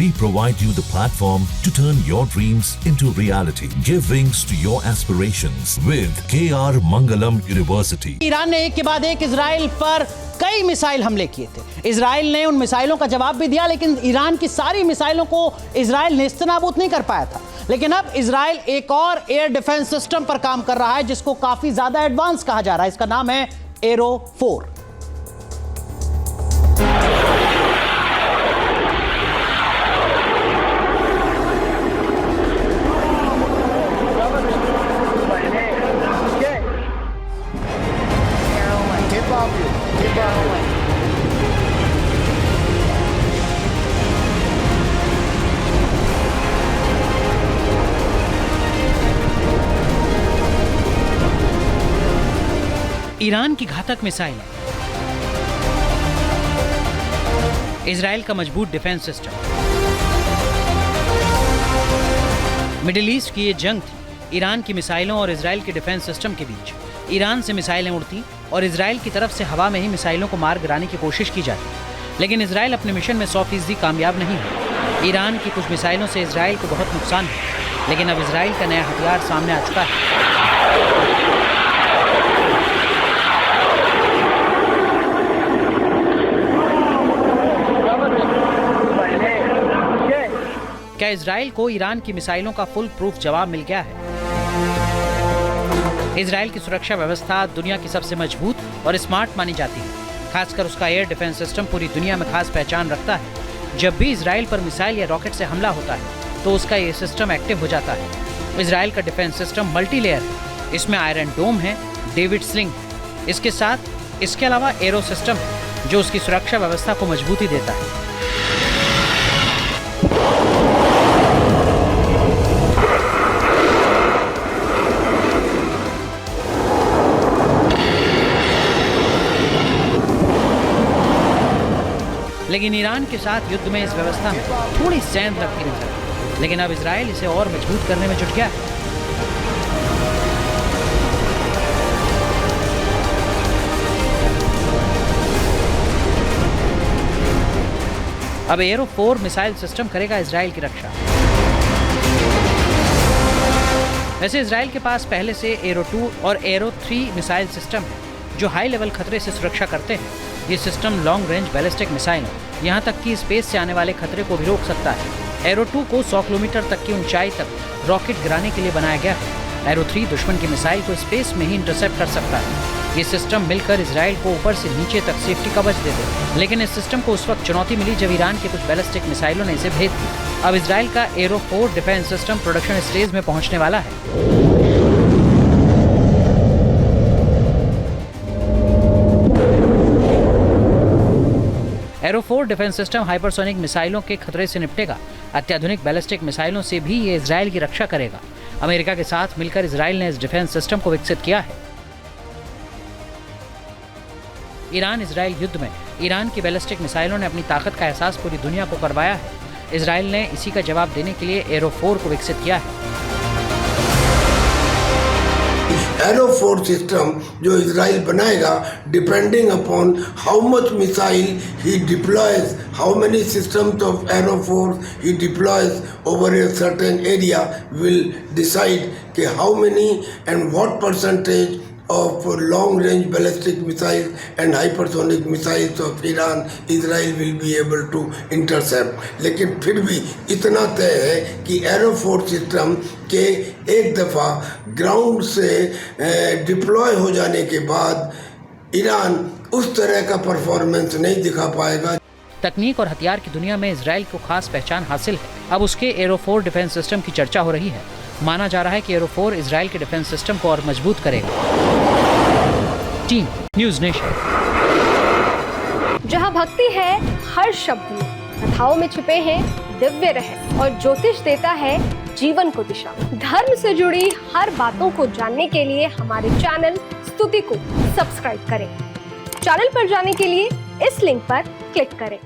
We provide you the platform to turn your dreams into reality. Give wings to your aspirations with KR Mangalam University. Iran ने एक के बाद एक Israel पर कई missile हमले किए थे। इजराइल ने उन मिसाइलों का जवाब भी दिया, लेकिन ईरान की सारी मिसाइलों को इजराइल नेस्तनाबूद नहीं कर पाया था। लेकिन अब इजराइल एक और एयर डिफेंस सिस्टम पर काम कर रहा है जिसको काफी ज्यादा एडवांस कहा जा रहा है। इसका नाम है एरो 4। ईरान की घातक मिसाइल, इजराइल का मजबूत डिफेंस सिस्टम। मिडिल ईस्ट की ये जंग थी ईरान की मिसाइलों और इजराइल के डिफेंस सिस्टम के बीच। ईरान से मिसाइलें उड़ती और इजराइल की तरफ से हवा में ही मिसाइलों को मार गिराने की कोशिश की जाती, लेकिन इजराइल अपने मिशन में 100% कामयाब नहीं हुआ। ईरान की कुछ मिसाइलों से इजराइल को बहुत नुकसान हुआ, लेकिन अब इजराइल का नया हथियार सामने आ चुका है। क्या इजराइल को ईरान की मिसाइलों का फुल प्रूफ जवाब मिल गया है? इजराइल की सुरक्षा व्यवस्था दुनिया की सबसे मजबूत और स्मार्ट मानी जाती है। खासकर उसका एयर डिफेंस सिस्टम पूरी दुनिया में खास पहचान रखता है। जब भी इजराइल पर मिसाइल या रॉकेट से हमला होता है तो उसका ये सिस्टम एक्टिव हो जाता है। इजराइल का डिफेंस सिस्टम मल्टी लेयर है। इसमें आयरन डोम है, डेविड स्लिंग है। इसके अलावा एरो सिस्टम है जो उसकी सुरक्षा व्यवस्था को मजबूती देता है। लेकिन ईरान के साथ युद्ध में इस व्यवस्था में थोड़ी सेंध लगती नजर, लेकिन अब इजराइल इसे और मजबूत करने में जुट गया है। अब एरो 4 मिसाइल सिस्टम करेगा इजराइल की रक्षा। वैसे इजराइल के पास पहले से एरो 2 और एरो 3 मिसाइल सिस्टम है जो हाई लेवल खतरे से सुरक्षा करते हैं। ये system long range ballistic missile है, यहाँ तक कि स्पेस से आने वाले खतरे को भी रोक सकता है। एरो 2 को 100 किलोमीटर तक की ऊंचाई तक रॉकेट गिराने के लिए बनाया गया है। एरो 3 दुश्मन की मिसाइल को स्पेस में ही इंटरसेप्ट कर सकता है। ये सिस्टम मिलकर इजराइल को ऊपर से नीचे तक सेफ्टी कवच देते हैं। लेकिन इस सिस्टम को उस वक्त चुनौती मिली जब ईरान के कुछ बैलिस्टिक मिसाइलों ने इसे भेद दिया। अब इजराइल का arrow 4 defence system production stage में पहुंचने वाला है। एरो 4 डिफेंस सिस्टम हाइपरसोनिक मिसाइलों के खतरे से निपटेगा। अत्याधुनिक बैलिस्टिक मिसाइलों से भी ये इजराइल की रक्षा करेगा। अमेरिका के साथ मिलकर इजराइल ने इस डिफेंस सिस्टम को विकसित किया है। ईरान इजराइल युद्ध में ईरान की बैलिस्टिक मिसाइलों ने अपनी ताकत का एहसास पूरी दुनिया को करवाया है। इजराइल ने इसी का जवाब देने के लिए एरो 4 को विकसित किया है। एरो 4 सिस्टम जो इजराइल बनाएगा, depending upon how much missile he deploys, how many systems of arrow 4 he deploys over a certain area, will decide कि how many and what percentage of long-range ballistic missiles and hypersonic missiles of Iran, Israel will be able to intercept. लेकिन फिर भी इतना तय है कि arrow 4 system के एक दफ़ा ग्राउंड से डिप्लॉय हो जाने के बाद ईरान उस तरह का परफॉर्मेंस नहीं दिखा पाएगा। तकनीक और हथियार की दुनिया में इजराइल को खास पहचान हासिल है। अब उसके एरो 4 डिफेंस सिस्टम की चर्चा हो रही है। माना जा रहा है कि एरो 4 इजराइल के डिफेंस सिस्टम को और मजबूत करेगा। Team news nation. जहां भक्ति है हर शब्द में, कथाओं में छुपे हैं दिव्य रहस्य और ज्योतिष देता है जीवन को दिशा। धर्म से जुड़ी हर बातों को जानने के लिए हमारे चैनल स्तुति को सब्सक्राइब करें। चैनल पर जाने के लिए इस लिंक पर क्लिक करें।